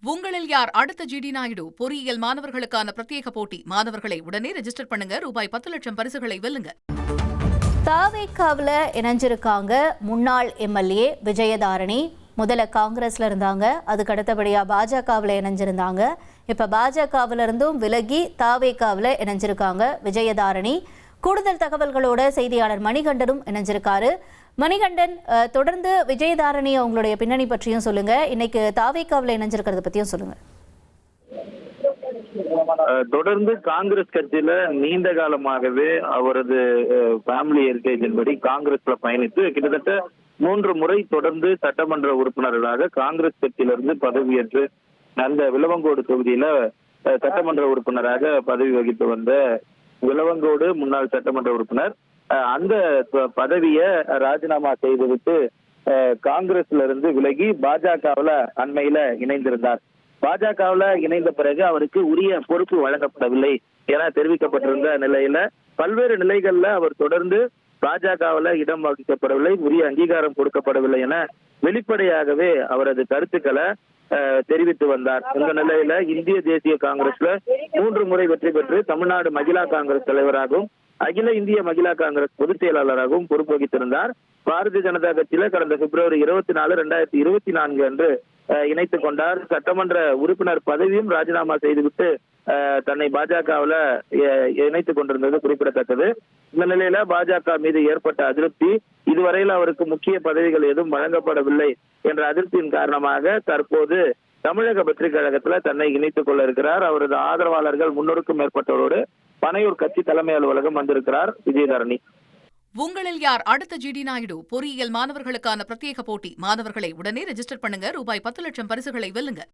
உங்களில் யார் அடுத்த ஜிடி நாயுடு? பொறியியல் மாணவர்களுக்கான பிரத்யேக போட்டி. மாணவர்களை உடனே ரெஜிஸ்டர் பண்ணுங்க. ரூபாய் 10 லட்சம் பரிசுகளை வெல்லுங்க. தாவேக்காவில் இணைஞ்சிருக்காங்க முன்னாள் எம்எல்ஏ விஜயதாரணி. முதல்ல காங்கிரஸ்ல இருந்தாங்க, அதுக்கு அடுத்தபடியா பாஜகவில் இணைஞ்சிருந்தாங்க. இப்ப பாஜகவில் இருந்தும் விலகி தாவேக்காவில் இணைஞ்சிருக்காங்க விஜயதாரணி. கூடுதல் தகவல்களோட செய்தியாளர் மணிகண்டனும் இணைஞ்சிருக்காரு. மணிகண்டன், தொடர்ந்து விஜயதாரணி அவங்களுடைய பின்னணி பற்றியும் சொல்லுங்க, இன்னைக்கு தாவேக்காவில் இணைஞ்சிருக்கிறத பத்தியும் சொல்லுங்க. தொடர்ந்து காங்கிரஸ் கட்சியில நீண்ட காலமாகவே அவரது ஃபேமிலி ஹெரிட்டேஜின்படி காங்கிரஸ்ல பயணித்து கிட்டத்தட்ட 3 முறை தொடர்ந்து சட்டமன்ற உறுப்பினர்களாக காங்கிரஸ் கட்சியிலிருந்து பதவியேற்று அந்த விளவங்கோடு தொகுதியில சட்டமன்ற உறுப்பினராக பதவி வகித்து வந்த விளவங்கோடு முன்னாள் சட்டமன்ற உறுப்பினர் அந்த பதவியை ராஜினாமா செய்துவிட்டு காங்கிரஸ்ல இருந்து விலகி பாஜகவுல அண்மையில இணைந்திருந்தார். பாஜகவுல இணைந்த பிறகு அவருக்கு உரிய பொறுப்பு வழங்கப்படவில்லை என தெரிவிக்கப்பட்டிருந்த நிலையில பல்வேறு நிலைகள்ல அவர் தொடர்ந்து பாஜகவுல இடம் வகிக்கப்படவில்லை, உரிய அங்கீகாரம் கொடுக்கப்படவில்லை என வெளிப்படையாகவே அவரது கருத்துக்களை தெரிவித்து வந்தார். இந்த நிலையில இந்திய தேசிய காங்கிரஸ்ல 3 முறை வெற்றி பெற்று தமிழ்நாடு மகிழா காங்கிரஸ் தலைவராகவும் அகில இந்திய மகிழா காங்கிரஸ் பொதுச் செயலாளராகவும் பொறுப்பு வகித்திருந்தார். பாரதிய ஜனதா கட்சியில கடந்த பிப்ரவரி 24, 2024 அன்று இணைத்துக் கொண்டார். சட்டமன்ற உறுப்பினர் பதவியும் ராஜினாமா செய்துவிட்டு தன்னை பாஜகவுல இணைத்துக் கொண்டிருந்தது குறிப்பிடத்தக்கது. இந்த நிலையில பாஜக மீது ஏற்பட்ட அதிருப்தி, இதுவரையில் அவருக்கு முக்கிய பதவிகள் எதுவும் வழங்கப்படவில்லை என்ற அதிருப்தியின் காரணமாக தற்போது தமிழக வெற்றி கழகத்துல தன்னை இணைத்துக் கொள்ள இருக்கிறார். அவரது ஆதரவாளர்கள் 300க்கும் மேற்பட்டவரோடு பனையூர் கட்சி தலைமை அலுவலகம் வந்திருக்கிறார் விஜயதாரணி. உங்களில் யார் அடுத்த ஜிடி நாயுடு? பொறியியல் மாணவர்களுக்கான பிரத்யேக போட்டி. மாணவர்களை உடனே ரெஜிஸ்டர் பண்ணுங்க. ரூபாய் 10 லட்சம் பரிசுகளை வெல்லுங்க.